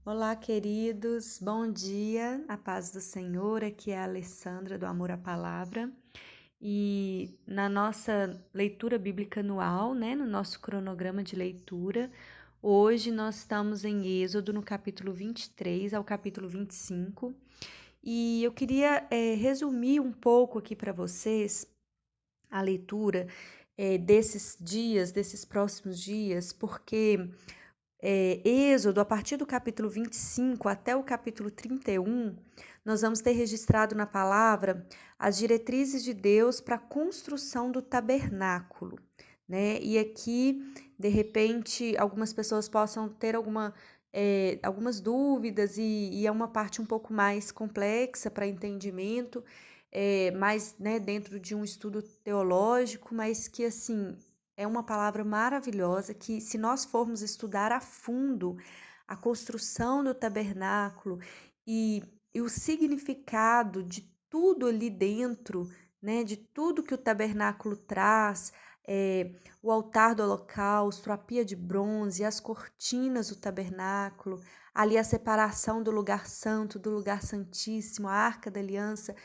Olá, queridos, bom dia, a paz do Senhor. Aqui é a Alessandra do Amor à Palavra. E na nossa leitura bíblica anual, no nosso cronograma de leitura, hoje nós estamos em Êxodo, no capítulo 23 ao capítulo 25. E eu queria resumir um pouco aqui para vocês a leitura desses dias, desses próximos dias, porque Êxodo, a partir do capítulo 25 até o capítulo 31, nós vamos ter registrado na palavra as diretrizes de Deus para a construção do tabernáculo, né? E aqui, de repente, algumas pessoas possam ter algumas dúvidas e é uma parte um pouco mais complexa para entendimento, mais, né, dentro de um estudo teológico, mas que, assim, é uma palavra maravilhosa que, se nós formos estudar a fundo a construção do tabernáculo e o significado de tudo ali dentro, né, de tudo que o tabernáculo traz, o altar do holocausto, a pia de bronze, as cortinas do tabernáculo, ali a separação do lugar santo, do lugar santíssimo, a arca da aliança,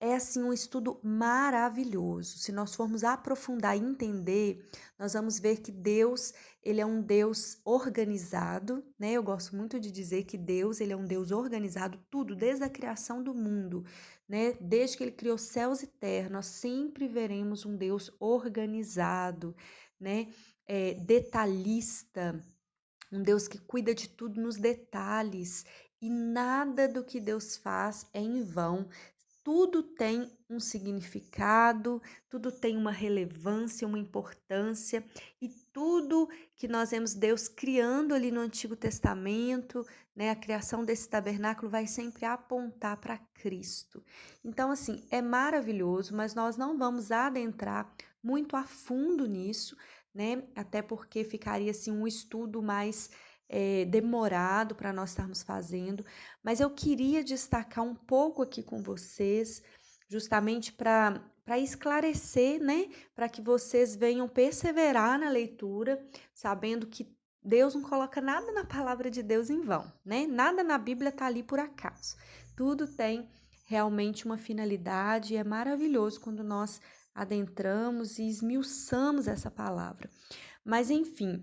é assim um estudo maravilhoso. Se nós formos aprofundar e entender, nós vamos ver que Deus, ele é um Deus organizado, né? Eu gosto muito de dizer que Deus, ele é um Deus organizado, tudo desde a criação do mundo, né? Desde que ele criou céus e terra, nós sempre veremos um Deus organizado, né? Detalhista, um Deus que cuida de tudo nos detalhes, e nada do que Deus faz é em vão. Tudo tem um significado, tudo tem uma relevância, uma importância, e tudo que nós vemos Deus criando ali no Antigo Testamento, né, a criação desse tabernáculo vai sempre apontar para Cristo. Então, assim, é maravilhoso, mas nós não vamos adentrar muito a fundo nisso, né? Até porque ficaria assim um estudo mais demorado para nós estarmos fazendo, mas eu queria destacar um pouco aqui com vocês, justamente para esclarecer, né? Para que vocês venham perseverar na leitura, sabendo que Deus não coloca nada na palavra de Deus em vão, né? Nada na Bíblia está ali por acaso. Tudo tem realmente uma finalidade e é maravilhoso quando nós adentramos e esmiuçamos essa palavra. Mas enfim,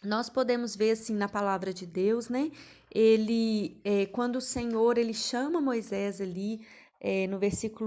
nós podemos ver assim na palavra de Deus, né? Quando o Senhor ele chama Moisés ali,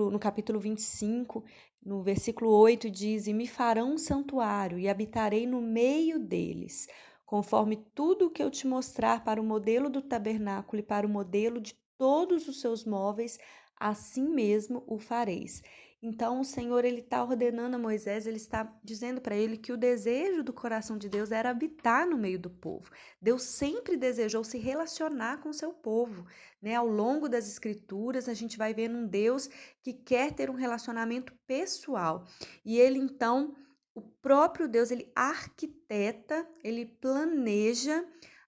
no capítulo 25, no versículo 8 diz: E me farão um santuário e habitarei no meio deles, conforme tudo o que eu te mostrar para o modelo do tabernáculo e para o modelo de todos os seus móveis, assim mesmo o fareis. Então, o Senhor ele está ordenando a Moisés, ele está dizendo para ele que o desejo do coração de Deus era habitar no meio do povo. Deus sempre desejou se relacionar com o seu povo, né? Ao longo das Escrituras, a gente vai vendo um Deus que quer ter um relacionamento pessoal. E ele, então, o próprio Deus, ele arquiteta, ele planeja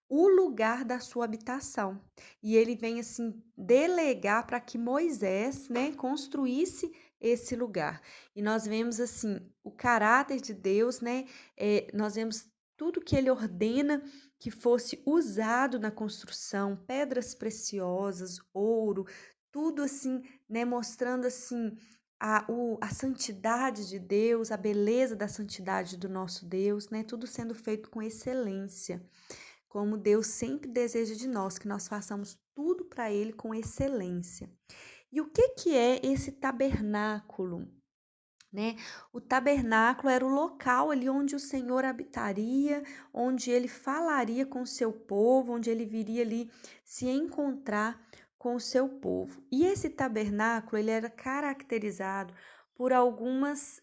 o lugar da sua habitação. E ele vem, assim, delegar para que Moisés, né, construísse esse lugar. E nós vemos assim o caráter de Deus, né? Nós vemos tudo que ele ordena que fosse usado na construção, pedras preciosas, ouro, tudo assim, né? Mostrando assim a santidade de Deus, a beleza da santidade do nosso Deus, né? Tudo sendo feito com excelência, como Deus sempre deseja de nós, que nós façamos tudo para Ele com excelência. E o que que é esse tabernáculo, né? O tabernáculo era o local ali onde o Senhor habitaria, onde ele falaria com o seu povo, onde ele viria ali se encontrar com o seu povo. E esse tabernáculo, ele era caracterizado por algumas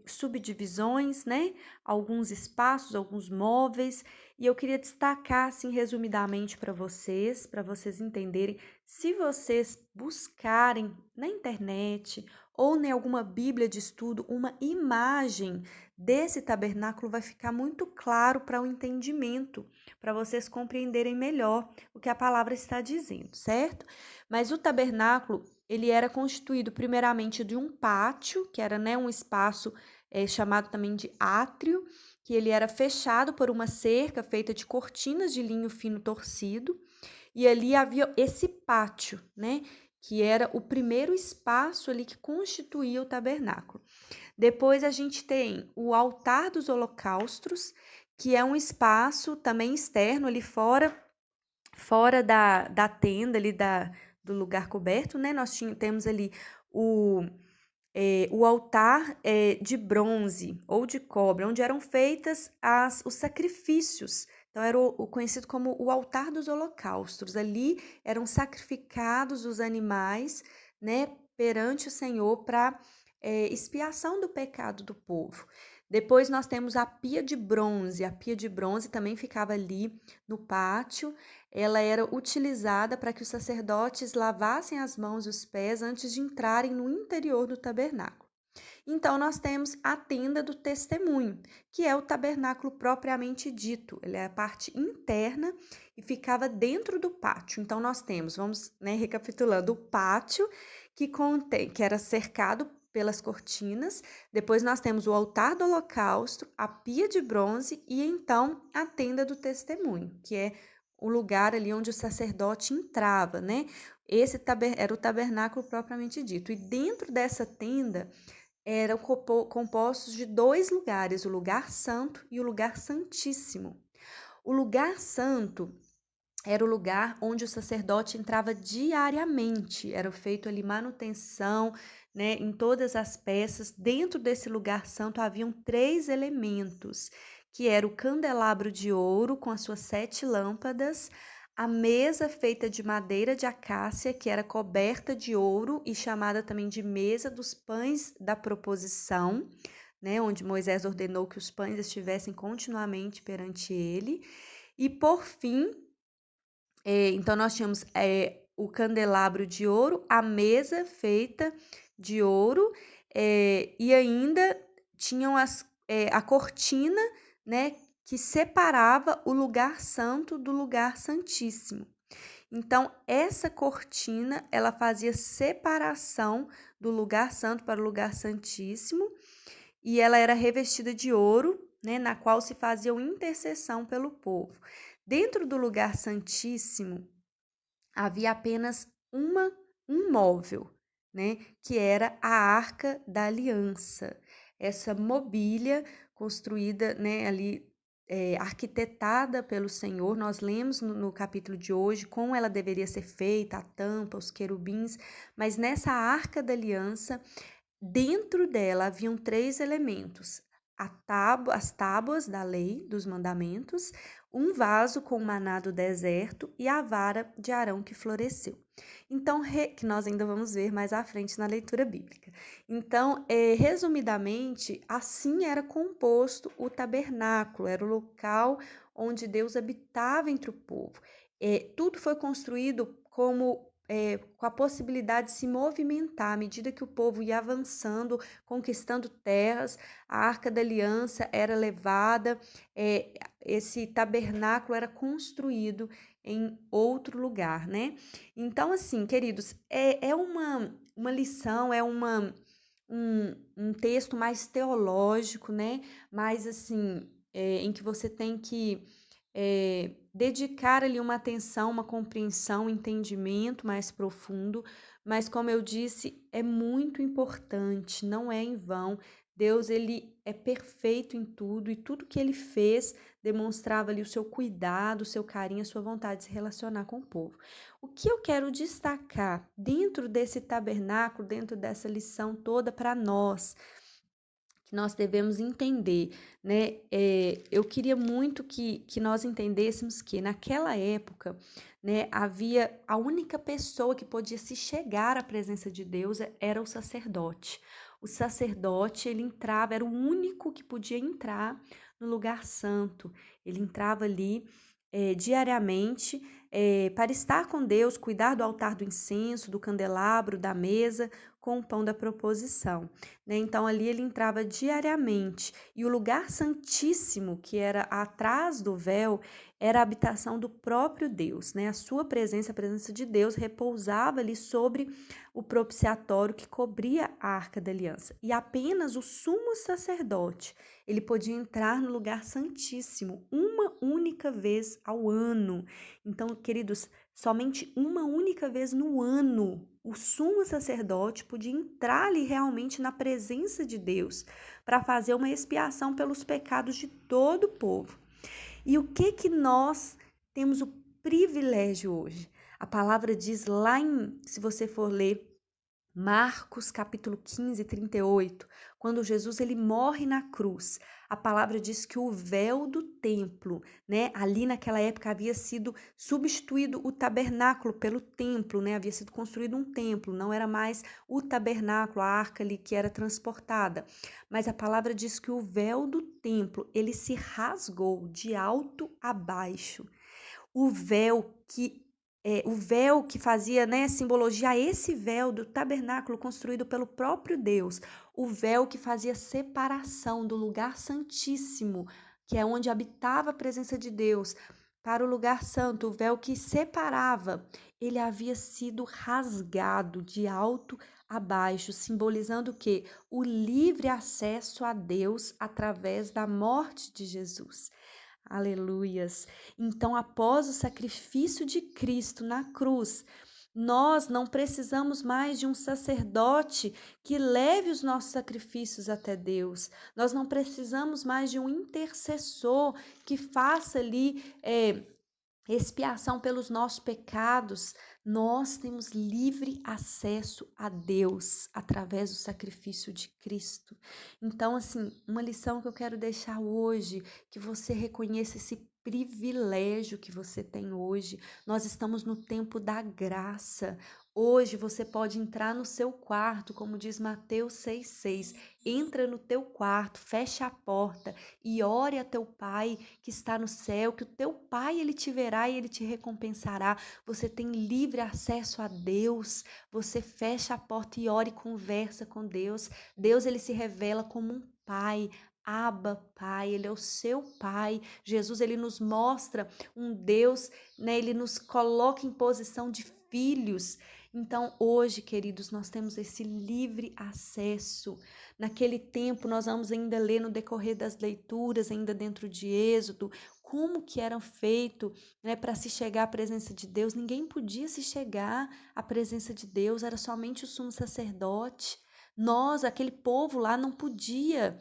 subdivisões, né? Alguns espaços, alguns móveis, e eu queria destacar, assim, resumidamente para vocês entenderem. Se vocês buscarem na internet ou em alguma Bíblia de estudo, uma imagem desse tabernáculo, vai ficar muito claro para o entendimento, para vocês compreenderem melhor o que a palavra está dizendo, certo? Mas o tabernáculo, ele era constituído primeiramente de um pátio, que era, né, um espaço chamado também de átrio, que ele era fechado por uma cerca feita de cortinas de linho fino torcido, e ali havia esse pátio, né, que era o primeiro espaço ali que constituía o tabernáculo. Depois a gente tem o altar dos holocaustos, que é um espaço também externo ali fora da tenda ali do lugar coberto, né? Nós temos ali o altar de bronze ou de cobre, onde eram feitas os sacrifícios. Então, era o conhecido como o altar dos holocaustos. Ali eram sacrificados os animais, né, perante o Senhor para expiação do pecado do povo. Depois nós temos a pia de bronze. A pia de bronze também ficava ali no pátio. Ela era utilizada para que os sacerdotes lavassem as mãos e os pés antes de entrarem no interior do tabernáculo. Então, nós temos a tenda do testemunho, que é o tabernáculo propriamente dito. Ele é a parte interna e ficava dentro do pátio. Então, nós temos, vamos, né, recapitulando, o pátio que era cercado pelas cortinas. Depois nós temos o altar do holocausto, a pia de bronze e então a tenda do testemunho, que é o lugar ali onde o sacerdote entrava, né? Esse era o tabernáculo propriamente dito. E dentro dessa tenda eram compostos de 2 lugares, o lugar santo e o lugar santíssimo. O lugar santo era o lugar onde o sacerdote entrava diariamente, era feito ali manutenção, né, em todas as peças. Dentro desse lugar santo haviam 3 elementos, que era o candelabro de ouro com as suas 7 lâmpadas, a mesa feita de madeira de acácia, que era coberta de ouro e chamada também de mesa dos pães da proposição, né, onde Moisés ordenou que os pães estivessem continuamente perante ele. E por fim, então, nós tínhamos o candelabro de ouro, a mesa feita de ouro, e ainda tinham a cortina, né, que separava o lugar santo do lugar santíssimo. Então, essa cortina, ela fazia separação do lugar santo para o lugar santíssimo, e ela era revestida de ouro, né, na qual se fazia uma intercessão pelo povo. Dentro do lugar santíssimo havia apenas um móvel, né, que era a Arca da Aliança. Essa mobília construída, né, ali arquitetada pelo Senhor. Nós lemos no capítulo de hoje como ela deveria ser feita, a tampa, os querubins, mas nessa Arca da Aliança, dentro dela haviam 3 elementos: as tábuas da lei, dos mandamentos, um vaso com maná do deserto e a vara de Arão que floresceu. Então, que nós ainda vamos ver mais à frente na leitura bíblica. Então, resumidamente, assim era composto o tabernáculo, era o local onde Deus habitava entre o povo. Tudo foi construído com a possibilidade de se movimentar à medida que o povo ia avançando, conquistando terras. A Arca da Aliança era levada, esse tabernáculo era construído em outro lugar, né? Então, assim, queridos, é uma lição, um texto mais teológico, né? Mais assim, em que você tem que dedicar ali uma atenção, uma compreensão, um entendimento mais profundo, mas como eu disse, é muito importante, não é em vão. Deus, ele é perfeito em tudo e tudo que ele fez demonstrava ali o seu cuidado, o seu carinho, a sua vontade de se relacionar com o povo. O que eu quero destacar dentro desse tabernáculo, dentro dessa lição toda para nós, que nós devemos entender, né? Eu queria muito que nós entendêssemos que naquela época, né, havia a única pessoa que podia se chegar à presença de Deus era o sacerdote. O sacerdote, ele entrava, era o único que podia entrar no lugar santo. Ele entrava ali diariamente para estar com Deus, cuidar do altar do incenso, do candelabro, da mesa, com o pão da proposição, né? Então, ali ele entrava diariamente. E o lugar santíssimo, que era atrás do véu, era a habitação do próprio Deus, né? A sua presença, a presença de Deus, repousava ali sobre o propiciatório que cobria a Arca da Aliança. E apenas o sumo sacerdote, ele podia entrar no lugar santíssimo uma única vez ao ano. Então, queridos, somente uma única vez no ano o sumo sacerdote podia entrar ali realmente na presença de Deus para fazer uma expiação pelos pecados de todo o povo. E o que nós temos o privilégio hoje? A palavra diz lá se você for ler Marcos capítulo 15, 38, quando Jesus ele morre na cruz, a palavra diz que o véu do templo, né, ali naquela época havia sido substituído o tabernáculo pelo templo, né, havia sido construído um templo, não era mais o tabernáculo, a arca ali que era transportada, mas a palavra diz que o véu do templo, ele se rasgou de alto a baixo. O véu que fazia, né, simbologia a esse véu do tabernáculo construído pelo próprio Deus, o véu que fazia separação do lugar santíssimo, que é onde habitava a presença de Deus, para o lugar santo, o véu que separava, ele havia sido rasgado de alto a baixo, simbolizando o quê? O livre acesso a Deus através da morte de Jesus. Aleluias. Então, após o sacrifício de Cristo na cruz, nós não precisamos mais de um sacerdote que leve os nossos sacrifícios até Deus. Nós não precisamos mais de um intercessor que faça ali expiação pelos nossos pecados. Nós temos livre acesso a Deus através do sacrifício de Cristo. Então, assim, uma lição que eu quero deixar hoje, que você reconheça esse privilégio que você tem hoje. Nós estamos no tempo da graça. Hoje você pode entrar no seu quarto, como diz Mateus 6,6. Entra no teu quarto, fecha a porta e ore a teu Pai que está no céu, que o teu Pai ele te verá e ele te recompensará. Você tem livre acesso a Deus. Você fecha a porta e ore e conversa com Deus. Deus ele se revela como um Pai. Abba, Pai, ele é o seu Pai. Jesus, ele nos mostra um Deus, né? Ele nos coloca em posição de filhos. Então, hoje, queridos, nós temos esse livre acesso. Naquele tempo, nós vamos ainda ler no decorrer das leituras, ainda dentro de Êxodo, como que eram feito, né, para se chegar à presença de Deus. Ninguém podia se chegar à presença de Deus, era somente o sumo sacerdote. Nós, aquele povo lá, não podia.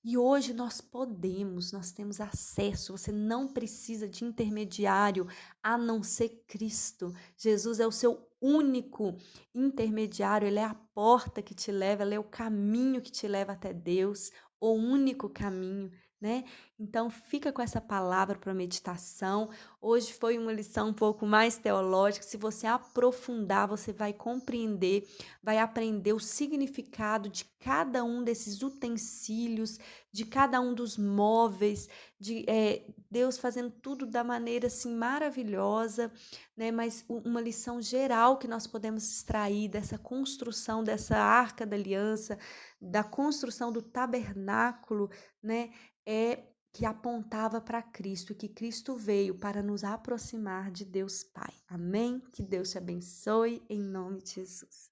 E hoje nós podemos, nós temos acesso, você não precisa de intermediário a não ser Cristo. Jesus é o seu único intermediário, ele é a porta que te leva, ele é o caminho que te leva até Deus, o único caminho, né? Então fica com essa palavra para meditação. Hoje foi uma lição um pouco mais teológica. Se você aprofundar, você vai compreender, vai aprender o significado de cada um desses utensílios, de cada um dos móveis, de Deus fazendo tudo da maneira assim maravilhosa, né? Mas uma lição geral que nós podemos extrair dessa construção dessa Arca da Aliança, da construção do tabernáculo, né? É que apontava para Cristo, e que Cristo veio para nos aproximar de Deus Pai. Amém? Que Deus te abençoe em nome de Jesus.